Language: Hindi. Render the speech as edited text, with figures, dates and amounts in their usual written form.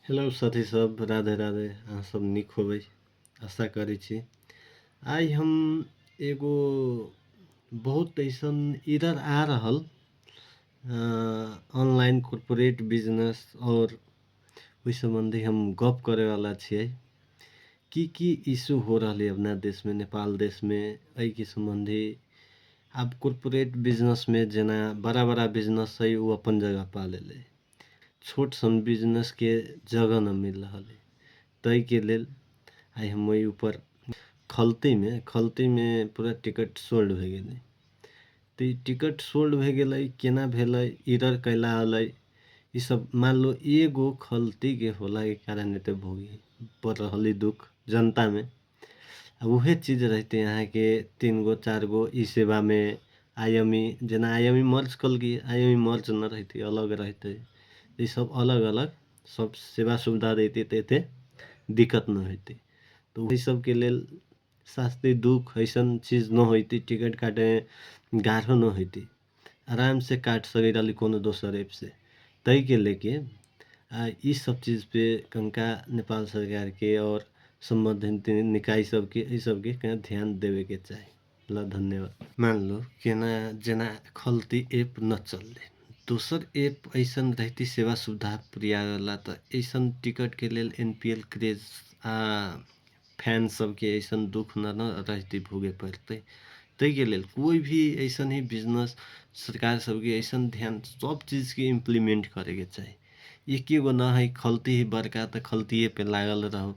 हेलो साथी सब, राधे राधे। अहाँ सब निक होबै आशा करै छी। आइ हम एगो बहुत ऐसन इधर आ रहल ऑनलाइन कॉर्पोरेट बिजनेस और ओहि संबंधी हम गप करे वाला छियै। की इशू हो रहल है अपना देश में, नेपाल देश में, एहि के संबंधी। अब कॉर्पोरेट बिजनेस में जेना बड़ा बड़ा बिजनेस है वो अपन जगह पा लेले, छोट सन बिजनेस के जगह न मिल रहा है। ताहि के लेल आइ हम ओहि ऊपर खलती में पूरा टिकट सोल्ड भए गेलै। तो ई टिकट सोल्ड भए गेलै, केना भेलै, एरर कैला अलै, ई सब मान लो एगो खलती के होला के कारण एते भोगी पड़ रहल है दुख जनता में। अब उहे चीज रहते यहाँ के 3 गो 4 गो ई सेवा में आईएमई, जेना आईएमई मर्ज कल की आईएमई मर्ज न रहते, अलग रहते, ये सब अलग अलग सब सेवा सुविधा देते तो एते दिक्कत न होती। तो वही सब के लेल सस्ते दुख ऐसन चीज न होती, टिकट काटे गाढ़ो न होती, आराम से काट सके डाली कोनो दोसर ऐप से। तई के लेके ई सब चीज पे कनका नेपाल सरकार के और संबंधित निकाय सबके ई सबके कहाँ ध्यान देवे के चाही। ल धन्यवाद। मान लो केना जेना खलती ऐप न चलले, दोसर ऐप ऐसन रहती सेवा सुविधा पुरियाला, तो ऐसन टिकट के लेल एनपीएल क्रेज फैन सबके ऐसन दुख न रहती भोगे पड़ते। ताहि के लेल कोई भी ऐसन ही बिजनेस सरकार सबके ऐसन ध्यान सब चीज के इम्प्लीमेंट करे के चाहिए। एक गो ना है खलती ही बड़का तो खलतीये पे लागल रहो।